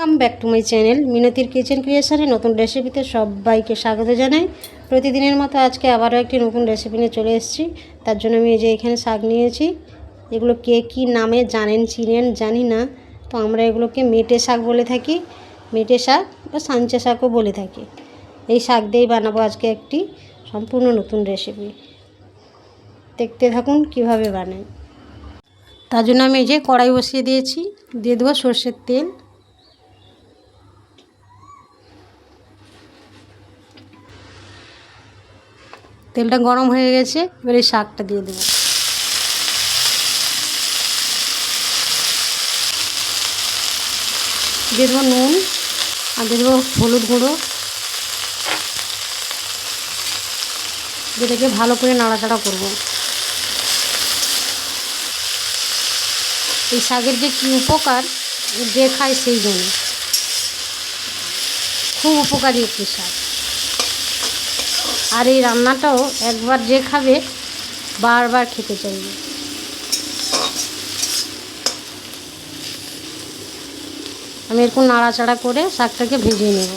Welcome back to my channel মিনতির kitchen ক্রিয়েশনে নতুন রেসিপিতে সবাইকে স্বাগত জানাই। প্রতিদিনের মতো আজকে আবারও একটি নতুন রেসিপি নিয়ে চলে এসেছি। তার জন্য আমি এই যে এখানে শাক নিয়েছি। এগুলো কে কী নামে জানেন চিনেন জানি না, তো আমরা এগুলোকে মেটে শাক বলে থাকি, মেটে শাক বা সাঞ্চে শাকও বলে থাকি। এই শাক দিয়েই বানাবো আজকে একটি সম্পূর্ণ নতুন রেসিপি। দেখতে থাকুন কিভাবে বানাই। তার জন্য আমি এই যে কড়াই বসিয়ে দিয়েছি, দিয়ে দেবো সর্ষের তেল। তেলটা গরম হয়ে গেছে, এবার এই শাকটা দিয়ে দেবো। দিয়ে দেবো নুন আর দিয়ে দেবো হলুদ গুঁড়ো। যেটাকে ভালো করে নাড়াচাড়া করব। এই শাকের যে কী উপকার, যে খায় সেই জন্য খুব উপকারী একটি শাক। আর এই রান্নাটাও একবার যে খাবে বারবার খেতে চাইবে। আমি এরকম নাড়াচাড়া করে শাকটাকে ভেজে নেব।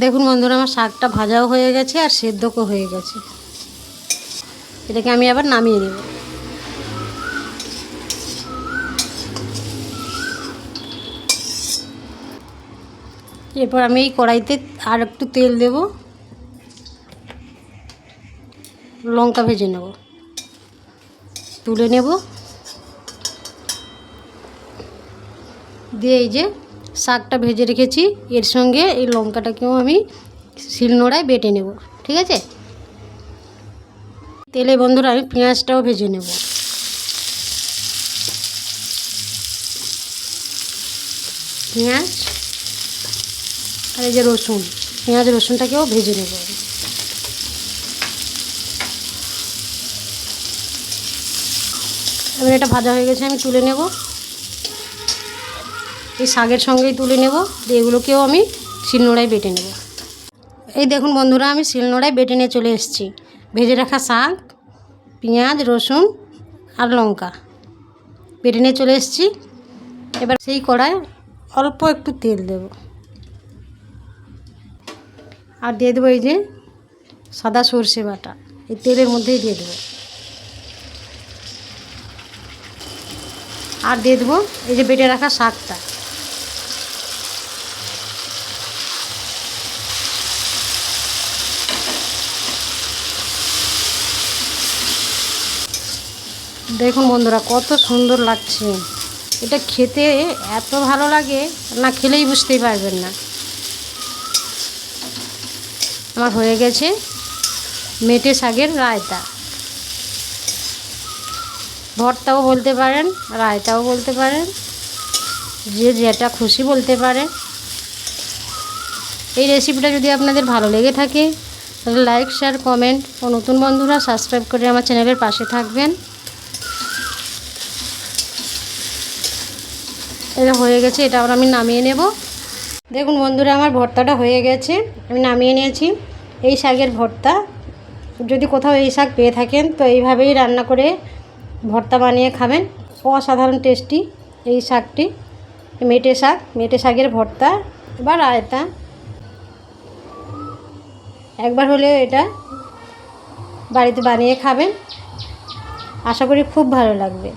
দেখুন বন্ধুরা, আমার শাকটা ভাজাও হয়ে গেছে আর সেদ্ধও হয়ে গেছে। এটাকে আমি আবার নামিয়ে নেব। এরপর আমি এই কড়াইতে আর একটু তেল দেব, লঙ্কা ভেজে নেব, তুলে নেব। দিয়ে এই যে শাকটা ভেজে রেখেছি এর সঙ্গে এই লঙ্কাটাকেও আমি শিলনোড়ায় বেটে নেব। ঠিক আছে, তেলে বন্ধুরা আমি পেঁয়াজটাও ভেজে নেব। পেঁয়াজ আর এই যে রসুন, পেঁয়াজ রসুনটাকেও ভেজে নেব। এবার এটা ভাজা হয়ে গেছে, আমি তুলে নেব। এই শাকের সঙ্গেই তুলে নেব, দিয়ে এগুলোকেও আমি শিলনোড়ায় বেটে নেব। এই দেখুন বন্ধুরা, আমি শিলনোড়ায় বেটে নিয়ে চলে এসেছি ভেজে রাখা শাক, পেঁয়াজ রসুন আর লঙ্কা বেটে নিয়ে চলে এসেছি। এবার সেই কড়ায় অল্প একটু তেল দেব আর দিয়ে দেবো এই যে সাদা সর্ষে বাটা, এই তেলের মধ্যেই দিয়ে দেবো। আর দিয়ে দেবো এই যে বেটে রাখা শাকটা। দেখুন বন্ধুরা, কত সুন্দর লাগছে। এটা খেতে এত ভালো লাগে, না খেলেই বুঝতেই পারবেন না। আমার হয়ে গেছে মেটে শাকের রায়তা। ভর্তাও বলতে পারেন, রায়তাও বলতে পারেন, যে যেটা খুশি বলতে পারে। এই রেসিপিটা যদি আপনাদের ভালো লেগে থাকে তাহলে লাইক শেয়ার কমেন্ট ও নতুন বন্ধুরা সাবস্ক্রাইব করে আমার চ্যানেলের পাশে থাকবেন। এটা হয়ে গেছে, এটা আবার আমি নামিয়ে নেব। দেখুন বন্ধুরা, আমার ভর্তাটা হয়ে গেছে, আমি নামিয়ে নিয়েছি। এই শাকের ভর্তা, যদি কোথাও এই শাক পেয়ে থাকেন তো এইভাবেই রান্না করে ভর্তা বানিয়ে খাবেন, অসাধারণ টেস্টি এই শাকটি। মেটে শাক, মেটে শাকের ভর্তা বা রায়তা একবার হলেও এটা বাড়িতে বানিয়ে খাবেন, আশা করি খুব ভালো লাগবে।